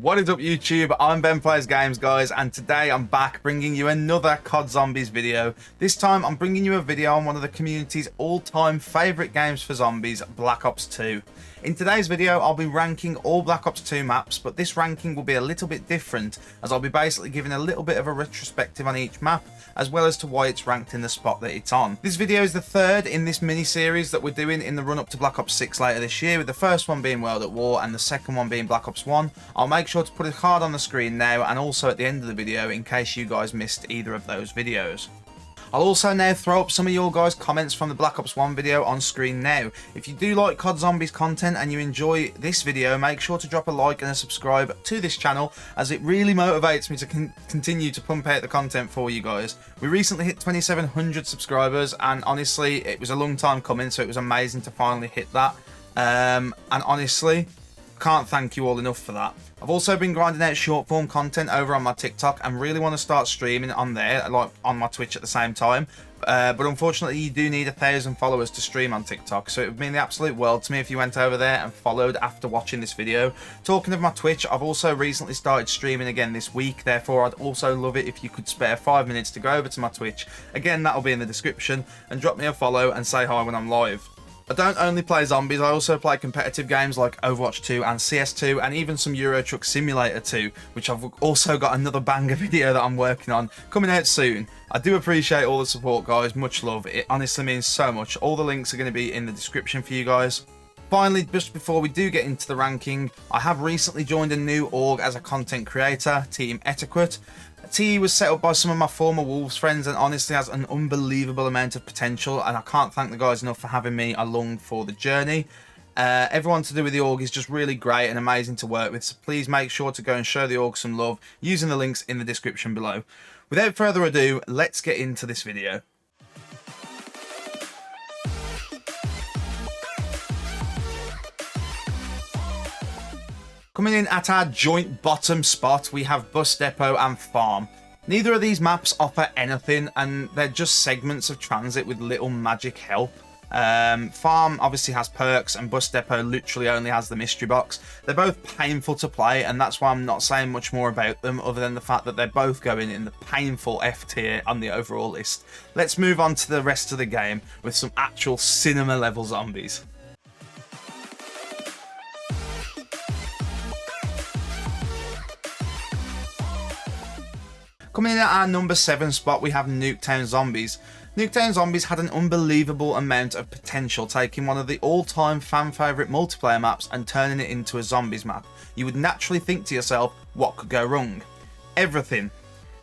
What is up YouTube? I'm BenPlaysGames guys, and today I'm back bringing you another COD Zombies video. This time I'm bringing you a video on one of the community's all-time favourite games for zombies, Black Ops 2. In today's video I'll be ranking all Black Ops 2 maps, but this ranking will be a little bit different as I'll be basically giving a little bit of a retrospective on each map, as well as to why it's ranked in the spot that it's on. This video is the third in this mini-series that we're doing in the run-up to Black Ops 6 later this year, with the first one being World at War and the second one being Black Ops 1. I'll make sure to put a card on the screen now and also at the end of the video in case you guys missed either of those videos. I'll also now throw up some of your guys' comments from the Black Ops 1 video on screen now. If you do like COD Zombies content and you enjoy this video, make sure to drop a like and a subscribe to this channel, as it really motivates me to continue to pump out the content for you guys. We recently hit 2,700 subscribers, and honestly it was a long time coming, so it was amazing to finally hit that. And honestly, can't thank you all enough for that. I've also been grinding out short form content over on my TikTok and really want to start streaming on there, like on my Twitch at the same time. But unfortunately you do need 1,000 followers to stream on TikTok, so it would mean the absolute world to me if you went over there and followed after watching this video. Talking of my Twitch, I've also recently started streaming again this week, therefore I'd also love it if you could spare 5 minutes to go over to my Twitch. Again, that'll be in the description, and drop me a follow and say hi when I'm live. I don't only play zombies, I also play competitive games like Overwatch 2 and CS2, and even some Euro Truck Simulator 2, which I've also got another banger video that I'm working on coming out soon. I do appreciate all the support guys, much love, it honestly means so much. All the links are going to be in the description for you guys. Finally, just before we do get into the ranking, I have recently joined a new org as a content creator, Team Etiquette. TE was set up by some of my former Wolves friends and honestly has an unbelievable amount of potential, and I can't thank the guys enough for having me along for the journey. Everyone to do with the org is just really great and amazing to work with, so please make sure to go and show the org some love using the links in the description below. Without further ado, let's get into this video. Coming in at our joint bottom spot, we have Bus Depot and Farm. Neither of these maps offer anything, and they're just segments of transit with little magic help. Farm obviously has perks, and Bus Depot literally only has the mystery box. They're both painful to play, and that's why I'm not saying much more about them other than the fact that they're both going in the painful F tier on the overall list. Let's move on to the rest of the game with some actual cinema level zombies. Coming in at our number 7 spot, we have Nuketown Zombies. Nuketown Zombies had an unbelievable amount of potential, taking one of the all-time fan favourite multiplayer maps and turning it into a zombies map. You would naturally think to yourself, what could go wrong? Everything.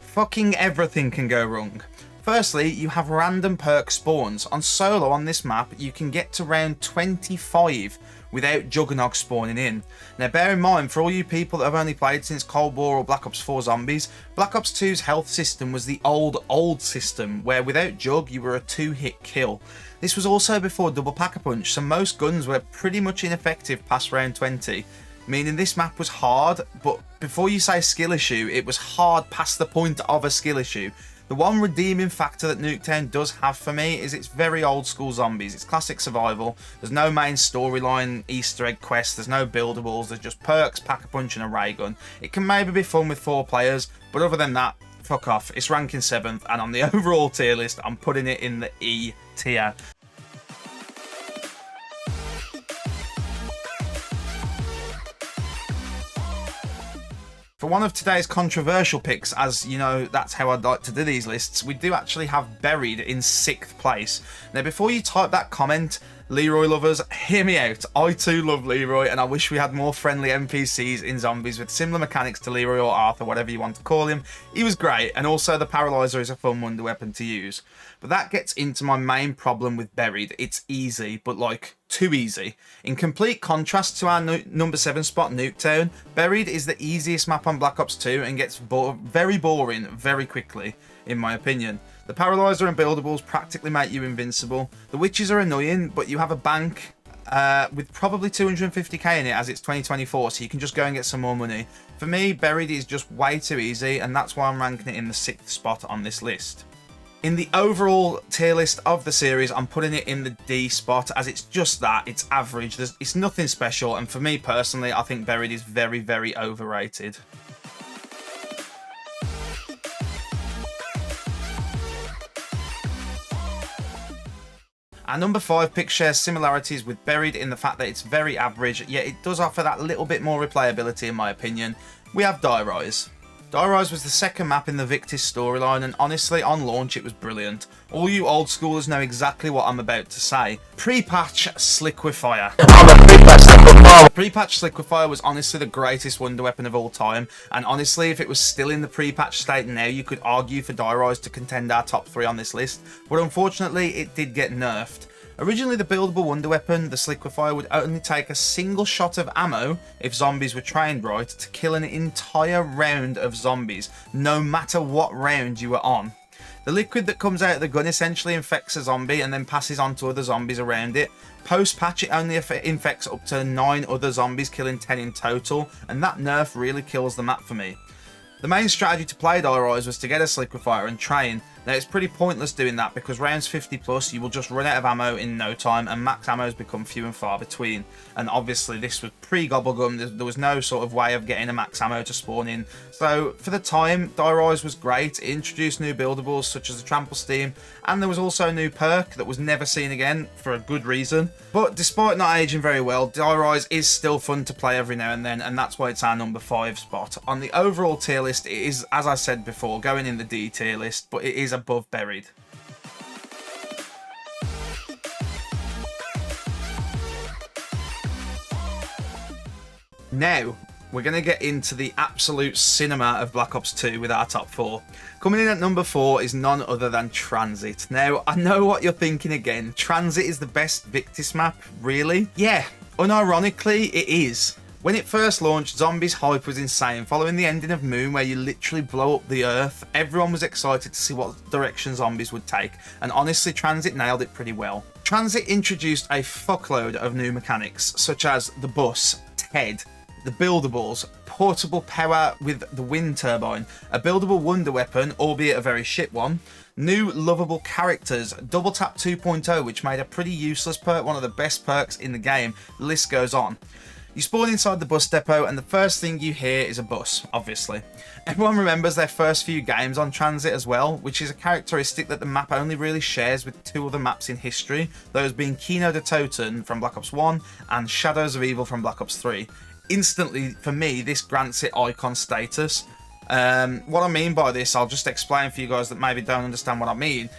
Fucking everything can go wrong. Firstly, you have random perk spawns. On solo on this map, you can get to round 25 without Juggernog spawning in. Now bear in mind, for all you people that have only played since Cold War or Black Ops 4 Zombies, Black Ops 2's health system was the old system, where without Jug you were a 2-hit kill. This was also before Double Pack-a-Punch, so most guns were pretty much ineffective past round 20. Meaning this map was hard, but before you say skill issue, it was hard past the point of a skill issue. The one redeeming factor that Nuketown does have for me is it's very old school zombies. It's classic survival. There's no main storyline, Easter egg quests, there's no buildables, there's just perks, pack-a-punch and a ray gun. It can maybe be fun with 4 players, but other than that, fuck off. It's ranking 7th, and on the overall tier list, I'm putting it in the E tier. For one of today's controversial picks, as you know, that's how I'd like to do these lists, we do actually have Buried in 6th place. Now, before you type that comment, Leroy lovers, hear me out. I too love Leroy, and I wish we had more friendly NPCs in Zombies with similar mechanics to Leroy or Arthur, whatever you want to call him. He was great, and also the Paralyzer is a fun wonder weapon to use. But that gets into my main problem with Buried. It's easy, but like, too easy. In complete contrast to our number 7 spot, Nuketown, Buried is the easiest map on Black Ops 2 and gets very boring very quickly, in my opinion. The Paralyzer and buildables practically make you invincible. The witches are annoying, but you have a bank with probably 250k in it as it's 2024, so you can just go and get some more money. For me, Buried is just way too easy, and that's why I'm ranking it in the 6th spot on this list. In the overall tier list of the series, I'm putting it in the D spot, as it's just that, it's average, it's nothing special, and for me personally, I think Buried is very, very overrated. Our number 5 pick shares similarities with Buried in the fact that it's very average, yet it does offer that little bit more replayability in my opinion. We have Die Rise. Die Rise was the second map in the Victis storyline, and honestly, on launch it was brilliant. All you old schoolers know exactly what I'm about to say. Pre-patch Sliquifier. Pre-patch Sliquifier was honestly the greatest wonder weapon of all time, and honestly, if it was still in the pre-patch state now, you could argue for Die Rise to contend our top 3 on this list, but unfortunately, it did get nerfed. Originally, the buildable wonder weapon, the Sliquifier, would only take a single shot of ammo, if zombies were trained right, to kill an entire round of zombies, no matter what round you were on. The liquid that comes out of the gun essentially infects a zombie and then passes on to other zombies around it. Post-patch, it only infects up to 9 other zombies, killing 10 in total, and that nerf really kills the map for me. The main strategy to play Die Rise was to get a Sliquifier and train. Now, it's pretty pointless doing that because rounds 50 plus, you will just run out of ammo in no time, and max ammos become few and far between. And obviously, this was pre-Gobblegum, there was no sort of way of getting a max ammo to spawn in. So, for the time, Die Rise was great. It introduced new buildables such as the Trample Steam, and there was also a new perk that was never seen again for a good reason. But despite not aging very well, Die Rise is still fun to play every now and then, and that's why it's our number 5 spot. On the overall tier list, it is, as I said before, going in the D tier list, but it is above Buried. Now, we're going to get into the absolute cinema of Black Ops 2 with our top 4. Coming in at number 4 is none other than Transit. Now, I know what you're thinking again. Transit is the best Victis map, really? Yeah, unironically, it is. When it first launched, Zombies hype was insane. Following the ending of Moon, where you literally blow up the earth, everyone was excited to see what direction Zombies would take, and honestly, Transit nailed it pretty well. Transit introduced a fuckload of new mechanics, such as the bus, TED, the buildables, portable power with the wind turbine, a buildable wonder weapon, albeit a very shit one, new lovable characters, Double Tap 2.0, which made a pretty useless perk one of the best perks in the game, the list goes on. You spawn inside the bus depot and the first thing you hear is a bus, obviously. Everyone remembers their first few games on Transit as well, which is a characteristic that the map only really shares with 2 other maps in history, those being Kino de Toten from Black Ops 1 and Shadows of Evil from Black Ops 3. Instantly, for me, this grants it icon status. What I mean by this, I'll just explain for you guys that maybe don't understand what I mean.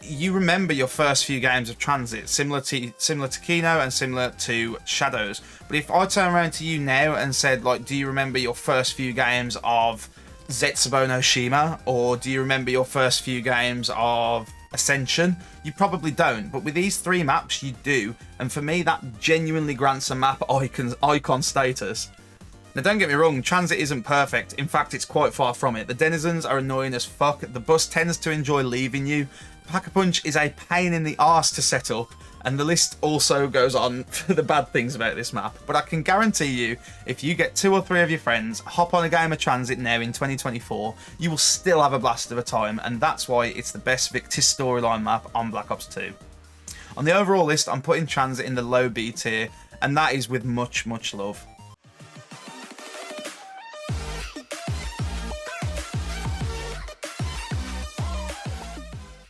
You remember your first few games of Transit, similar to Kino and similar to Shadows. But if I turn around to you now and said, like, do you remember your first few games of Zetsubo no Shima, or do you remember your first few games of Ascension? You probably don't, but with these 3 maps you do, and for me that genuinely grants a map icon status. Now don't get me wrong, Transit isn't perfect, in fact it's quite far from it. The denizens are annoying as fuck, the bus tends to enjoy leaving you, Pack-a-Punch is a pain in the arse to set up, and the list also goes on for the bad things about this map. But I can guarantee you, if you get 2 or 3 of your friends, hop on a game of Transit now in 2024, you will still have a blast of a time, and that's why it's the best Victis storyline map on Black Ops 2. On the overall list, I'm putting Transit in the low B tier, and that is with much, much love.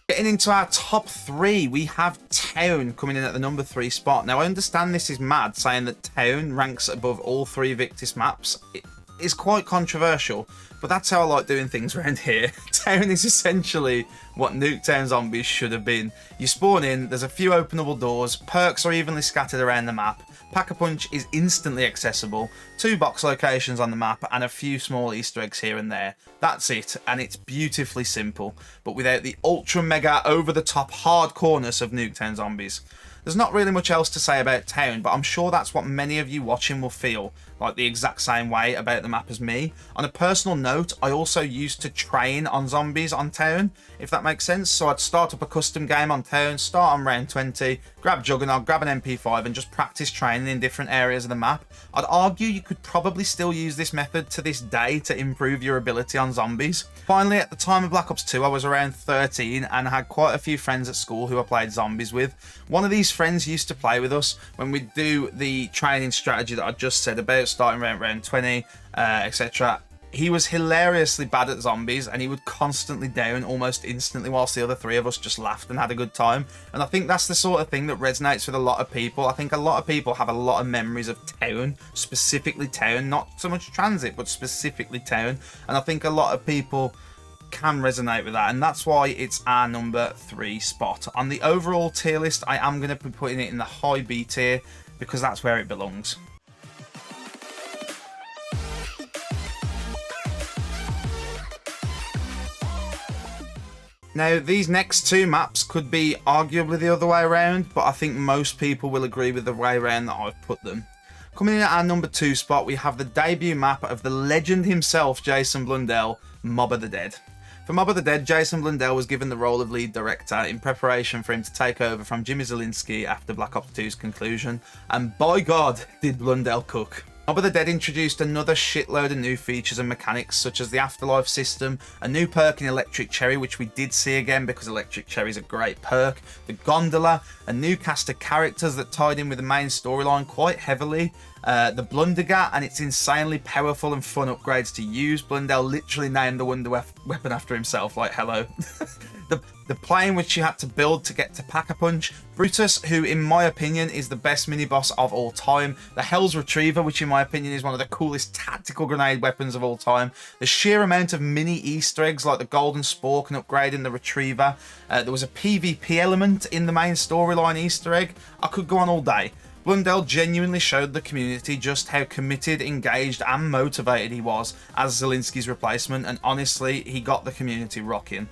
Getting into our top 3, we have Town coming in at the number 3 spot. Now, I understand this is mad, saying that Town ranks above all 3 Victis maps. It is quite controversial, but that's how I like doing things around here. Town is essentially what Nuketown Zombies should have been. You spawn in, there's a few openable doors, perks are evenly scattered around the map, Pack-a-Punch is instantly accessible, 2 box locations on the map, and a few small Easter eggs here and there. That's it, and it's beautifully simple, but without the ultra mega over the top hardcoreness of Nuketown Zombies. There's not really much else to say about Town, but I'm sure that's what many of you watching will feel. like the exact same way about the map as me. On a personal note, I also used to train on zombies on town, if that makes sense. So I'd start up a custom game on town, start on round 20, grab Juggernaut, grab an MP5 and just practice training in different areas of the map. I'd argue you could probably still use this method to this day to improve your ability on zombies. Finally, at the time of Black Ops 2, I was around 13 and had quite a few friends at school who I played zombies with. One of these friends used to play with us when we'd do the training strategy that I just said about, starting around round 20, etc. He was hilariously bad at zombies and he would constantly down almost instantly, whilst the other three of us just laughed and had a good time. And I think that's the sort of thing that resonates with a lot of people. I think a lot of people have a lot of memories of town, specifically town, not so much transit, but specifically town. And I think a lot of people can resonate with that, and that's why it's our number 3 spot. On the overall tier list, I am going to be putting it in the high B tier because that's where it belongs. Now, these next 2 maps could be arguably the other way around, but I think most people will agree with the way around that I've put them. Coming in at our number 2 spot, we have the debut map of the legend himself, Jason Blundell, Mob of the Dead. For Mob of the Dead, Jason Blundell was given the role of lead director in preparation for him to take over from Jimmy Zielinski after Black Ops 2's conclusion, and by God, did Blundell cook. Mob of the Dead introduced another shitload of new features and mechanics, such as the afterlife system, a new perk in Electric Cherry, which we did see again because Electric Cherry is a great perk, the gondola, a new cast of characters that tied in with the main storyline quite heavily, the Blundergat and its insanely powerful and fun upgrades to use. Blundell literally named the wonder weapon after himself, like hello. The plane which you had to build to get to Pack-a-Punch, Brutus, who in my opinion is the best mini-boss of all time, the Hell's Retriever, which in my opinion is one of the coolest tactical grenade weapons of all time, the sheer amount of mini Easter eggs like the Golden Spork and upgrading the Retriever, there was a PvP element in the main storyline Easter egg. I could go on all day. Blundell genuinely showed the community just how committed, engaged and motivated he was as Zielinski's replacement, and honestly, he got the community rocking.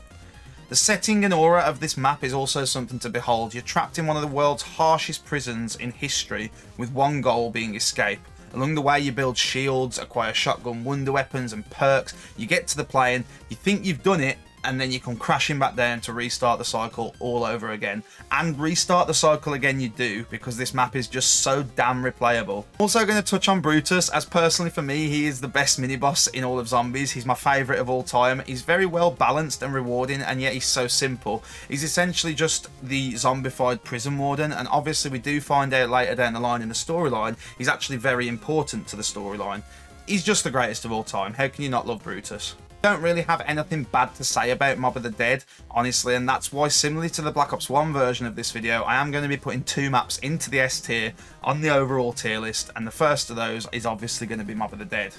The setting and aura of this map is also something to behold. You're trapped in one of the world's harshest prisons in history, with one goal being escape. Along the way, you build shields, acquire shotgun wonder weapons and perks. You get to the plane, you think you've done it, and then you come crashing back down to restart the cycle all over again. And restart the cycle again you do, because this map is just so damn replayable. Also going to touch on Brutus, as personally for me, he is the best mini-boss in all of zombies. He's my favourite of all time. He's very well balanced and rewarding, and yet he's so simple. He's essentially just the zombified prison warden, and obviously we do find out later down the line in the storyline, he's actually very important to the storyline. He's just the greatest of all time. How can you not love Brutus? Don't really have anything bad to say about Mob of the Dead, honestly, and that's why, similarly to the Black Ops 1 version of this video, I am going to be putting 2 maps into the S tier on the overall tier list, and the first of those is obviously going to be Mob of the Dead.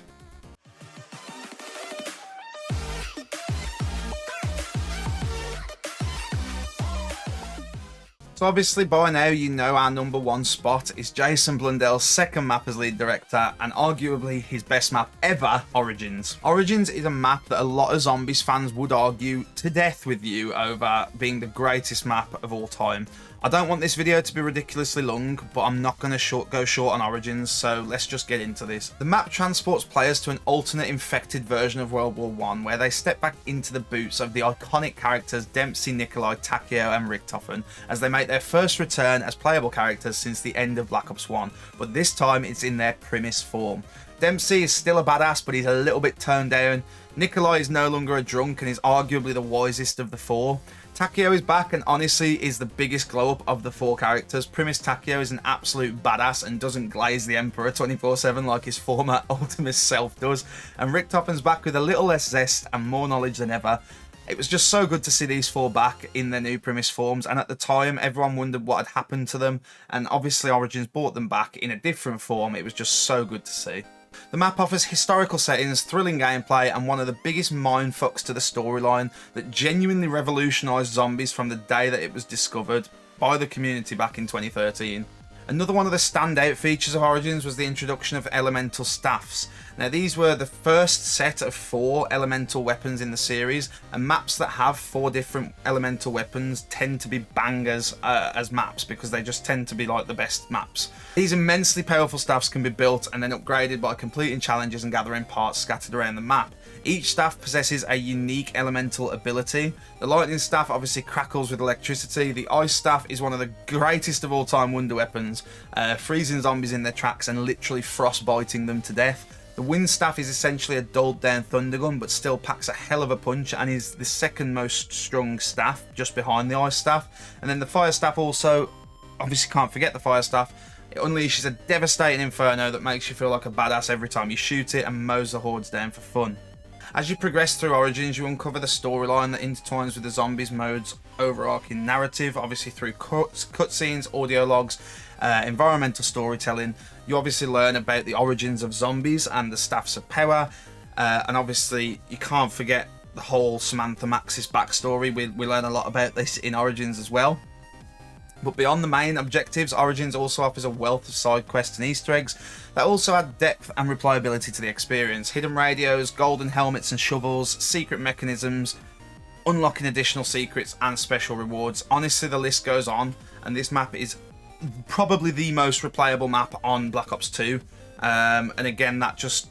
So obviously by now you know our number 1 spot is Jason Blundell's second map as lead director, and arguably his best map ever, Origins. Origins is a map that a lot of Zombies fans would argue to death with you over being the greatest map of all time. I don't want this video to be ridiculously long, but I'm not going to go short on Origins, so let's just get into this. The map transports players to an alternate infected version of World War I, where they step back into the boots of the iconic characters Dempsey, Nikolai, Takeo and Richtofen, as they make their first return as playable characters since the end of Black Ops 1, but this time it's in their primmest form. Dempsey is still a badass, but he's a little bit toned down. Nikolai is no longer a drunk and is arguably the wisest of the 4. Takeo is back and honestly is the biggest glow up of the 4 characters. Primus Takeo is an absolute badass and doesn't glaze the Emperor 24/7 like his former Ultimus self does. And Richtofen's back with a little less zest and more knowledge than ever. It was just so good to see these 4 back in their new Primus forms, and at the time everyone wondered what had happened to them, and obviously Origins brought them back in a different form. It was just so good to see. The map offers historical settings, thrilling gameplay, and one of the biggest mindfucks to the storyline that genuinely revolutionised zombies from the day that it was discovered by the community back in 2013. Another one of the standout features of Origins was the introduction of elemental staffs. Now these were the first set of 4 elemental weapons in the series, and maps that have 4 different elemental weapons tend to be bangers as maps, because they just tend to be like the best maps. These immensely powerful staffs can be built and then upgraded by completing challenges and gathering parts scattered around the map. Each staff possesses a unique elemental ability. The lightning staff obviously crackles with electricity. The ice staff is one of the greatest of all time wonder weapons, freezing zombies in their tracks and literally frostbiting them to death. The wind staff is essentially a dulled down thunder gun, but still packs a hell of a punch and is the second most strong staff, just behind the ice staff. And then the fire staff also, obviously can't forget the fire staff. It unleashes a devastating inferno that makes you feel like a badass every time you shoot it and mows the hordes down for fun. As you progress through Origins, you uncover the storyline that intertwines with the zombies mode's overarching narrative, obviously through cutscenes, audio logs, environmental storytelling. You obviously learn about the origins of zombies and the staffs of power, and obviously you can't forget the whole Samantha Maxis backstory. We learn a lot about this in Origins as well. But beyond the main objectives, Origins also offers a wealth of side quests and Easter eggs that also add depth and replayability to the experience. Hidden radios, golden helmets and shovels, secret mechanisms, unlocking additional secrets and special rewards. Honestly, the list goes on, and this map is probably the most replayable map on Black Ops 2. And again,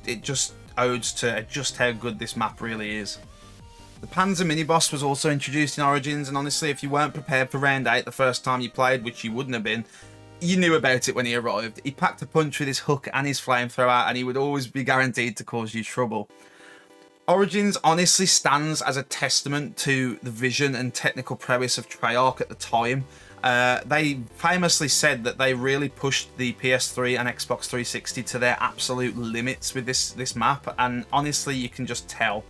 it just odes to just how good this map really is. The Panzer mini-boss was also introduced in Origins, and honestly, if you weren't prepared for round 8 the first time you played, which you wouldn't have been, you knew about it when he arrived. He packed a punch with his hook and his flamethrower, and he would always be guaranteed to cause you trouble. Origins honestly stands as a testament to the vision and technical prowess of Treyarch at the time. They famously said that they really pushed the PS3 and Xbox 360 to their absolute limits with this map, and honestly, you can just tell.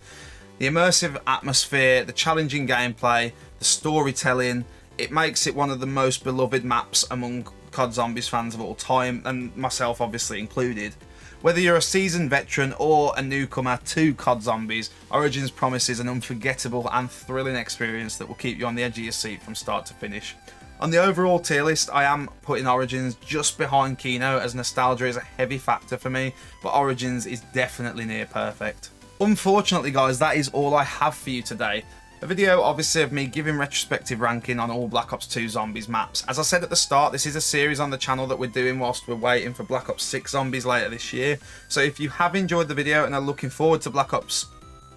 The immersive atmosphere, the challenging gameplay, the storytelling, it makes it one of the most beloved maps among COD Zombies fans of all time, and myself obviously included. Whether you're a seasoned veteran or a newcomer to COD Zombies, Origins promises an unforgettable and thrilling experience that will keep you on the edge of your seat from start to finish. On the overall tier list, I am putting Origins just behind Kino, as nostalgia is a heavy factor for me, but Origins is definitely near perfect. Unfortunately guys, that is all I have for you today. A video obviously of me giving retrospective ranking on all Black Ops 2 Zombies maps. As I said at the start, this is a series on the channel that we're doing whilst we're waiting for Black Ops 6 Zombies later this year. So if you have enjoyed the video and are looking forward to Black Ops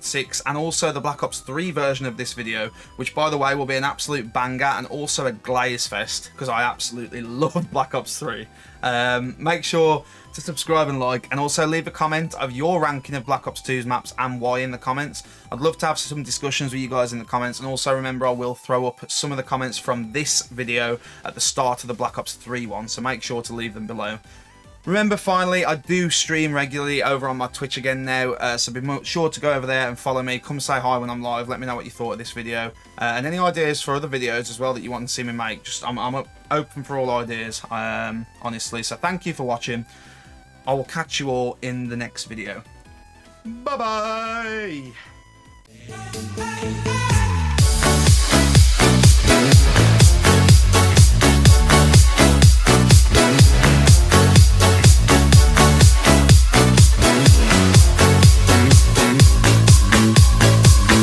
6 and also the Black Ops 3 version of this video, which by the way will be an absolute banger and also a glaze fest, because I absolutely love Black Ops 3. Make sure to subscribe and like, and also leave a comment of your ranking of Black Ops 2's maps and why in the comments. I'd love to have some discussions with you guys in the comments, and also remember I will throw up some of the comments from this video at the start of the Black Ops 3 one, so make sure to leave them below. Remember, finally, I do stream regularly over on my Twitch again now, so be sure to go over there and follow me. Come say hi when I'm live. Let me know what you thought of this video, and any ideas for other videos as well that you want to see me make. I'm open for all ideas, honestly. So thank you for watching. I will catch you all in the next video. Bye bye.